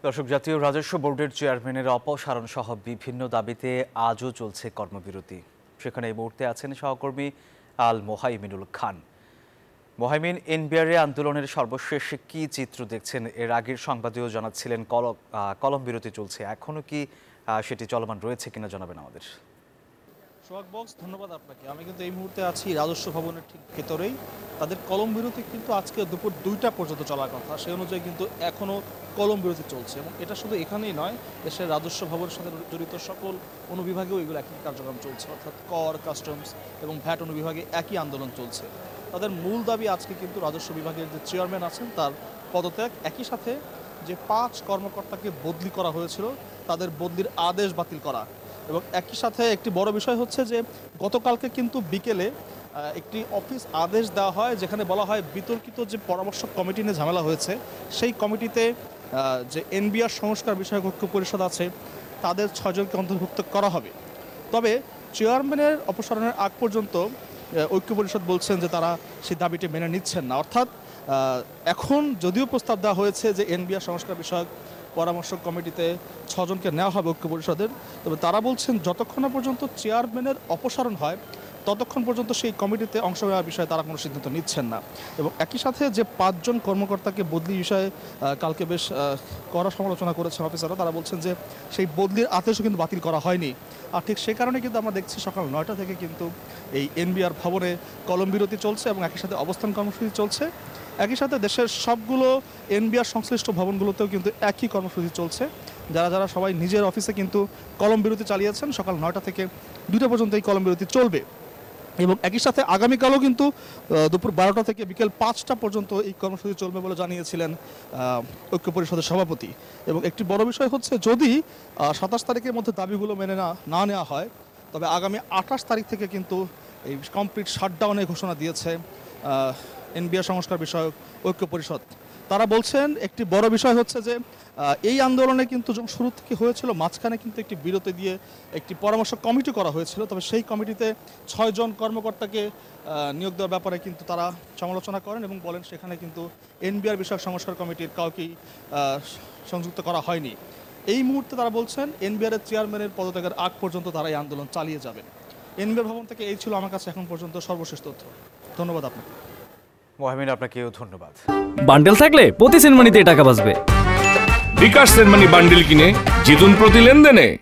দর্শক, জাতীয় রাজস্ব বোর্ডের চেয়ারম্যানের অপসারণ সহ বিভিন্ন দাবিতে আজও চলছে কর্মবিরতি। সেখানে এই মুহূর্তে আছেন সহকর্মী আল মোহাইমিনুল খান। মোহাইমিন, এনবিআরএ আন্দোলনের সর্বশেষ কি চিত্র দেখছেন? এর আগের সংবাদেও জানাচ্ছিলেন কলম বিরতি চলছে, এখনো কি সেটি চলমান রয়েছে কিনা জানাবেন আমাদের। সোহাগ বক্স, ধন্যবাদ আপনাকে। আমি কিন্তু এই মুহূর্তে আছি রাজস্ব ভবনের ঠিক ভেতরেই। তাদের কলম বিরতি কিন্তু আজকে দুপুর 2টা পর্যন্ত চলার কথা, সেই অনুযায়ী কিন্তু এখনও কলম বিরতি চলছে। এবং এটা শুধু এখানেই নয়, দেশের রাজস্ব ভবনের সাথে জড়িত সকল অনুবিভাগেও এগুলো একই কার্যক্রম চলছে, অর্থাৎ কর, কাস্টমস এবং ভ্যাট অনুবিভাগে একই আন্দোলন চলছে। তাদের মূল দাবি আজকে কিন্তু রাজস্ব বিভাগের যে চেয়ারম্যান আছেন তার পদত্যাগ, একই সাথে যে 5 কর্মকর্তাকে বদলি করা হয়েছিল তাদের বদলির আদেশ বাতিল করা। এবং একই সাথে একটি বড় বিষয় হচ্ছে যে গতকালকে কিন্তু বিকেলে একটি অফিস আদেশ দেওয়া হয়, যেখানে বলা হয় বিতর্কিত যে পরামর্শক কমিটি নিয়ে ঝামেলা হয়েছে সেই কমিটিতে যে এনবিআর সংস্কার বিষয়ক ঐক্য পরিষদ আছে তাদের 6 জনকে অন্তর্ভুক্ত করা হবে। তবে চেয়ারম্যানের অপসারণের আগ পর্যন্ত ঐক্য পরিষদ বলছেন যে তারা সেই দাবিটি মেনে নিচ্ছেন না। অর্থাৎ এখন যদিও প্রস্তাব দেওয়া হয়েছে যে এনবিআর সংস্কার বিষয়ক পরামর্শক কমিটিতে 6 জনকে নেওয়া হবে ঐক্য পরিষদের, তবে তারা বলছেন যতক্ষণ না পর্যন্ত চেয়ারম্যানের অপসারণ হয় ততক্ষণ পর্যন্ত সেই কমিটিতে অংশ নেওয়ার বিষয়ে তারা কোনো সিদ্ধান্ত নিচ্ছেন না। এবং একই সাথে যে 5 জন কর্মকর্তাকে বদলি বিষয়ে কালকে বেশ কড়া সমালোচনা করেছেন অফিসাররা, তারা বলছেন যে সেই বদলির আদেশও কিন্তু বাতিল করা হয়নি। আর ঠিক সেই কারণে কিন্তু আমরা দেখছি সকাল 9টা থেকে কিন্তু এই এনবিআর ভবনে কলম বিরতি চলছে এবং একই সাথে অবস্থান কর্মসূচি চলছে। একই সাথে দেশের সবগুলো এনবিআর সংশ্লিষ্ট ভবনগুলোতেও কিন্তু একই কর্মসূচি চলছে। যারা সবাই নিজের অফিসে কিন্তু কলম বিরতি চালিয়েছেন, সকাল 9টা থেকে 2টা পর্যন্ত এই কলম বিরতি চলবে। এবং একই সাথে আগামীকালও কিন্তু দুপুর 12টা থেকে বিকেল 5টা পর্যন্ত এই কর্মসূচি চলবে বলে জানিয়েছিলেন ঐক্য পরিষদের সভাপতি। এবং একটি বড় বিষয় হচ্ছে, যদি 27 তারিখের মধ্যে দাবিগুলো মেনে না নেওয়া হয়, তবে আগামী 28 তারিখ থেকে কিন্তু এই কমপ্লিট শাটডাউনের ঘোষণা দিয়েছে এনবিআর সংস্কার বিষয়ক ঐক্য পরিষদ। তারা বলছেন একটি বড় বিষয় হচ্ছে যে এই আন্দোলনে কিন্তু যখন শুরু থেকে হয়েছিল, মাঝখানে কিন্তু একটি বিরতি দিয়ে একটি পরামর্শ কমিটি করা হয়েছিল, তবে সেই কমিটিতে 6 জন কর্মকর্তাকে নিয়োগ দেওয়ার ব্যাপারে কিন্তু তারা সমালোচনা করেন এবং বলেন সেখানে কিন্তু এনবিআর বিষয়ক সংস্কার কমিটির কাউকেই সংযুক্ত করা হয়নি। এই মুহূর্তে তারা বলছেন এনবিআর চেয়ারম্যানের পদত্যাগের আগ পর্যন্ত তারা এই আন্দোলন চালিয়ে যাবেন। এনবিআর ভবন থেকে এই ছিল আমার কাছে এখন পর্যন্ত সর্বশেষ তথ্য। ধন্যবাদ আপনাকে। মোহাইমিন, আপনাকেও ধন্যবাদ। বান্ডেল থাকলে প্রতি সেনমানিতে টাকা বাঁচবে। বিকাশ সেনমানি বান্ডেল কিনে জিতুন প্রতি লেনদেনে।